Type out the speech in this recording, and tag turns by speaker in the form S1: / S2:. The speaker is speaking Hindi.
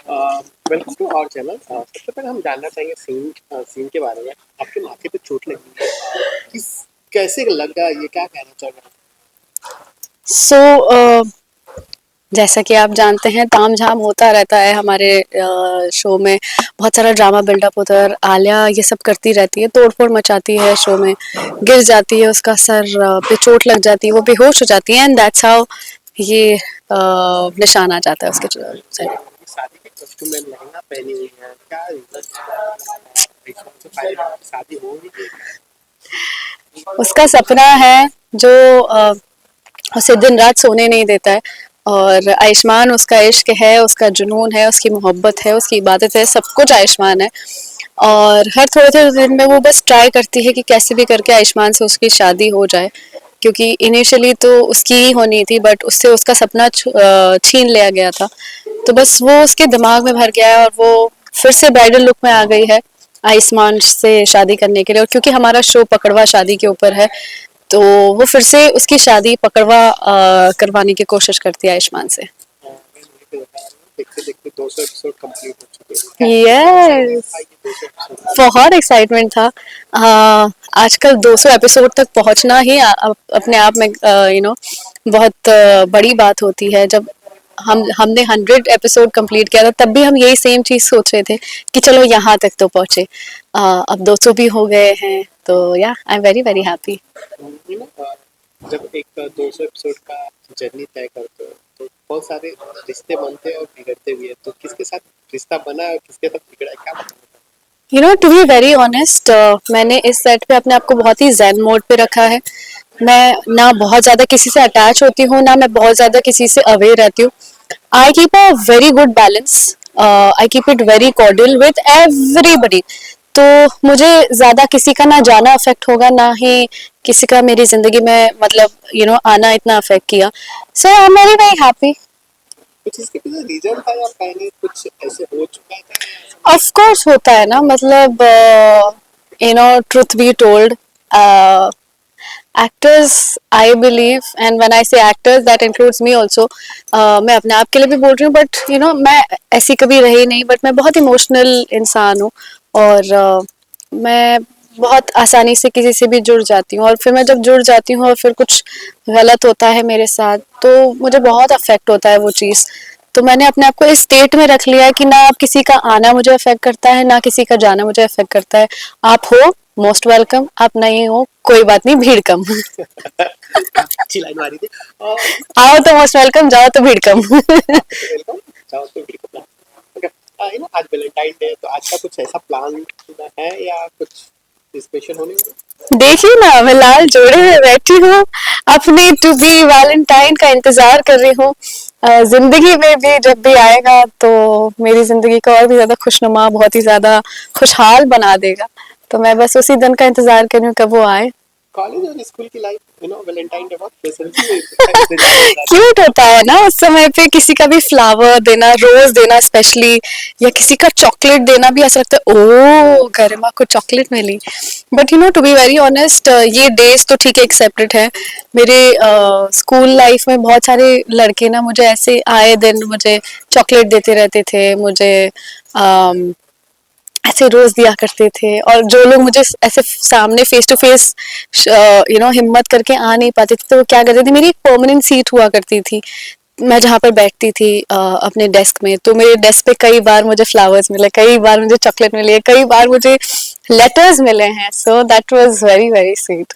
S1: Welcome to our channel. सबसे पहले हम जानना चाहेंगे सीन के बारे में। आपके माथे पे चोट लगी है, किस कैसे लगा, ये क्या कहना चाह रहे हैं?
S2: सो जैसा कि आप जानते हैं तामझाम होता रहता है हमारे शो में। बहुत सारा ड्रामा बिल्डअप होता है। आलिया ये सब करती रहती है, तोड़ फोड़ मचाती है शो में, गिर जाती है, उसका सर पे चोट लग जाती है, वो बेहोश हो जाती है एंड दैट्स हाउ ये निशान आ जाता है उसके सर।
S1: शादी के कॉस्ट्यूम में लहंगा पहनी हुई है, क्या रीजन से पहले शादी होगी कि
S2: उसका सपना है जो उसे दिन रात सोने नहीं देता है। और आयुष्मान उसका इश्क है, उसका जुनून है, उसकी मोहब्बत है, उसकी इबादत है, सब कुछ आयुष्मान है। और हर थोड़े थोड़े दिन में वो बस ट्राई करती है कि कैसे भी करके आयुष्मान से उसकी शादी हो जाए, क्योंकि इनिशियली तो उसकी ही होनी थी बट उससे उसका सपना छीन लिया गया था। तो बस वो उसके दिमाग में भर गया है और वो फिर से ब्राइडल लुक में आ गई है आयुष्मान से शादी करने के लिए। और क्योंकि हमारा शो पकड़वा शादी के ऊपर है, तो वो फिर से उसकी शादी पकड़वा करवाने की कोशिश करती है आयुष्मान से।
S1: देखते देखते 200 एपिसोड कंप्लीट हो चुके हैं, क्या एक्साइटमेंट
S2: यस,
S1: था ये 200 एपिसोड?
S2: बहुत एक्साइटमेंट था। आजकल 200 एपिसोड तक पहुंचना ही अपने आप में बहुत बड़ी बात होती है। जब हमने 100 एपिसोड कंप्लीट किया था तब भी हम यही सेम चीज सोच रहे थे कि चलो यहाँ तक तो पहुंचे। अब 200 भी हो गए हैं, तो या आई am very very happy.
S1: You know जब एक 200 एपिसोड का जर्नी तय करते हो तो बहुत सारे रिश्ते बनते हैं और बिगड़ते भी है, तो किसके साथ रिश्ता बना है और किसके साथ बिगड़ा है, क्या बताना?
S2: टू बी वेरी ऑनेस्ट, मैंने इस सेट पे अपने आप को बहुत ही ज़ेन मोड पे रखा है। मैं ना बहुत ज़्यादा किसी से अटैच होती हूँ, ना मैं बहुत ज़्यादा किसी से अवे रहती हूँ। I keep a very good balance, I keep it very cordial with everybody. तो मुझे ज़्यादा किसी का ना जाना अफेक्ट होगा, ना ही किसी का मेरी ज़िंदगी में मतलब आना इतना अफेक्ट किया। So I am very very happy.
S1: कुछ इसके पीछे रीजन था या पहले कुछ ऐसे हो चुका था या
S2: ऑफ कोर्स होता है ना, मतलब truth be told, actors I believe, and when I say actors that includes me also, मैं अपने आप के लिए भी बोल रही हूँ, बट मैं ऐसी कभी रही नहीं, बट मैं बहुत इमोशनल इंसान हूँ। और मैं बहुत आसानी से किसी से भी जुड़ जाती हूँ, और फिर मैं जब जुड़ जाती हूँ और फिर कुछ गलत होता है मेरे साथ तो मुझे बहुत अफेक्ट होता है वो चीज़। तो मैंने अपने आप को इस स्टेट में रख लिया है कि ना अब किसी का आना मुझे अफेक्ट करता है, ना किसी का जाना मुझे अफेक्ट करता है। आप हो मोस्ट वेलकम, आप नहीं हो कोई बात नहीं, भीड़ कम।
S1: अच्छी लाइन मारी थी। और
S2: आओ तो मोस्ट वेलकम, जाओ तो भीड़ कम।
S1: तो वेलकम, जाओ तो बिल्कुल। ओके, आज वैलेंटाइन डे है तो आज का कुछ ऐसा प्लान है या कुछ स्पेशल होने वाला?
S2: देखिए ना, मैं लाल जोड़े में बैठी हूँ, अपनी टू बी वैलेंटाइन का इंतजार कर रही हूँ। जिंदगी में भी जब भी आएगा तो मेरी जिंदगी को और भी ज्यादा खुशनुमा, बहुत ही ज्यादा खुशहाल बना देगा। तो मैं बस उसी दिन का इंतजार कर रही हूँ कब वो आए।
S1: कॉलेज और स्कूल की लाइफ, वैलेंटाइन डे बहुत स्पेशल का इंतजार कर रहा था।
S2: क्यूट होता है ना उस समय पे, किसी का भी फ्लावर देना, रोज देना स्पेशली, या किसी का चॉकलेट देना भी ऐसा लगता है ओ गरिमा को चॉकलेट मिली। But to be very honest, ये डेज तो ठीक है, एक सेपरेट है। मेरे स्कूल लाइफ में बहुत सारे लड़के ना मुझे ऐसे आए दिन मुझे चॉकलेट देते रहते थे, मुझे ऐसे रोज दिया करते थे। और जो लोग मुझे ऐसे सामने फेस टू फेस हिम्मत करके आ नहीं पाते थे, तो वो क्या करते थे, मेरी एक परमानेंट सीट हुआ करती थी, मैं जहाँ पर बैठती थी अपने डेस्क में। तो मेरे डेस्क पे कई बार मुझे फ्लावर्स मिले, कई बार मुझे चॉकलेट मिली है, कई बार मुझे लेटर्स मिले हैं। So that was very very sweet.